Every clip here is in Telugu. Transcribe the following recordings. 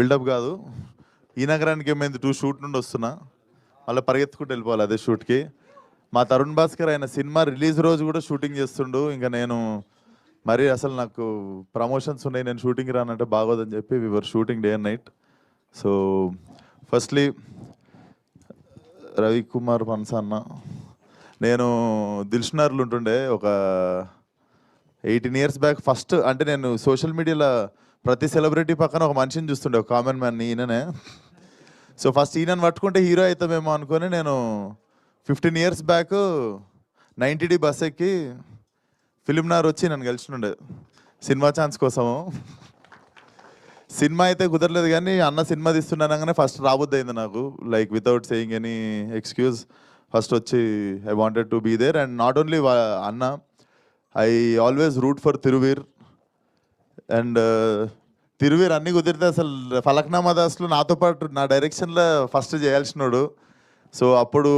బిల్డప్ కాదు. ఈ నగరానికి ఏమైంది 2 షూట్ నుండి వస్తున్నా, మళ్ళీ పరిగెత్తుకుంటూ వెళ్ళిపోవాలి అదే షూట్కి. మా తరుణ్ భాస్కర్ ఆయన సినిమా రిలీజ్ రోజు కూడా షూటింగ్ చేస్తుండు. ఇంకా నేను మరి అసలు నాకు ప్రమోషన్స్ ఉన్నాయి, నేను షూటింగ్ రానంటే బాగోదని చెప్పి వివర్ shooting day and night. So firstly Ravikumar పన్సా అన్న, నేను దిల్షునర్లు ఉంటుండే ఒక 18 years బ్యాక్. ఫస్ట్ అంటే నేను సోషల్ మీడియాలో ప్రతి సెలబ్రిటీ పక్కన ఒక మనిషిని చూస్తుండే, ఒక కామన్ మ్యాన్, ఈయననే. సో ఫస్ట్ ఈయనని పట్టుకుంటే హీరో అవుతామేమో అనుకొని నేను 15 years బ్యాక్ 90D బస్ ఎక్కి ఫిలింనార్ వచ్చి నన్ను కలిసినుండే సినిమా ఛాన్స్ కోసము. సినిమా అయితే కుదరలేదు కానీ అన్న సినిమా తీస్తున్నానగానే ఫస్ట్ రాబోద్ది అయింది నాకు, like without saying any excuse. First వచ్చి I wanted to be there. And not only అన్న, I always root for Thiruveer. And Thiruveer అన్నీ కుదిరితే అసలు ఫలక్నామా దాస్లో నాతో పాటు నా డైరెక్షన్లో ఫస్ట్ చేయాల్సినోడు. సో అప్పుడు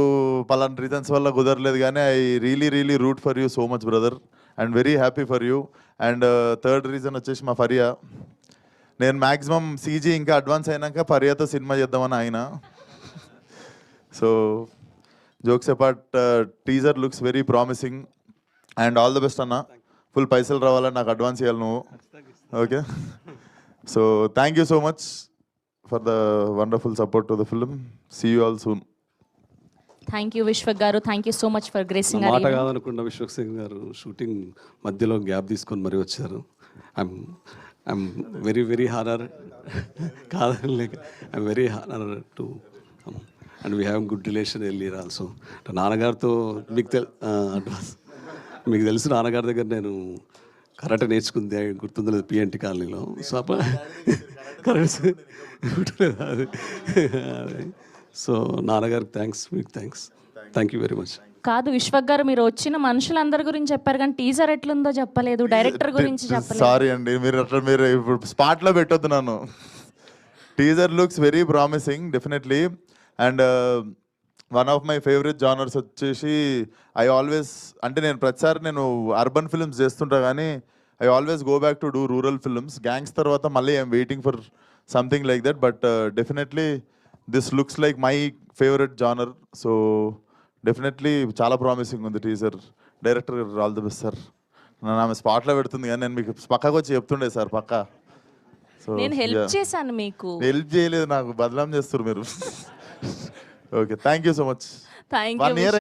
పలానా రీజన్స్ వల్ల కుదరలేదు కానీ I really root for you so much brother, and very happy for you. And third reason వచ్చేసి మా ఫరియా. నేను మ్యాక్సిమం సీజీ ఇంకా అడ్వాన్స్ అయినాక ఫరియాతో సినిమా చేద్దామని ఆయన. So jokes apart, teaser looks very promising and all the best అన్న. ఫుల్ పైసలు రావాలని నాకు అడ్వాన్స్ ఇవ్వాలి నువ్వు, okay? So thank you so much for the wonderful support to the film. See you all soon. Thank you Vishwak garu, thank you so much for gracing. మాట కాదనుకున్న విశ్వక్ సింగ్ గారు షూటింగ్ మధ్యలో గ్యాప్ తీసుకొని మరీ వచ్చారు. ఐఎమ్ వెరీ హానర్ కాదని లేక I'm very honour to and we have good relation earlier also. నాన్నగారితో మీకు తెలుసు నాన్నగారి దగ్గర నేను కరాటే నేర్చుకుంది, గుర్తుందో లేదు, పిఎన్టీ కాలనీలో. సో సో నాన్నగారికి థ్యాంక్స్, మీకు థ్యాంక్ యూ వెరీ మచ్. కాదు విశ్వక్ గారు, మీరు వచ్చిన మనుషులందరి గురించి చెప్పారు కానీ టీజర్ ఎట్లుందో చెప్పలేదు, డైరెక్టర్ గురించి చెప్పలేదు. సారీ అండి, మీరు ఇప్పుడు స్పాట్లో పెట్టొద్దు నన్ను. Teaser looks very promising definitely. And one of my favourite genres వచ్చేసి ఐ ఆల్వేస్, అంటే నేను ప్రతిసారి నేను అర్బన్ ఫిల్మ్స్ చేస్తుంటా కానీ I always go back to do rural films. Gangs తర్వాత మళ్ళీ I'm waiting for something like that, but definitely this looks like my favourite genre. So definitely చాలా ప్రామిసింగ్ ఉంది teaser. Director all the best sir. నన్ను ఆమె స్పాట్లో పెడుతుంది కానీ నేను మీకు పక్కకు వచ్చి చెప్తుండే సార్ పక్కా. సో నేను హెల్ప్ చేశాను మీకు. హెల్ప్ చేయలేదు, నాకు బదనాం చేస్తారు మీరు. Okay, thank you so much. Thank you.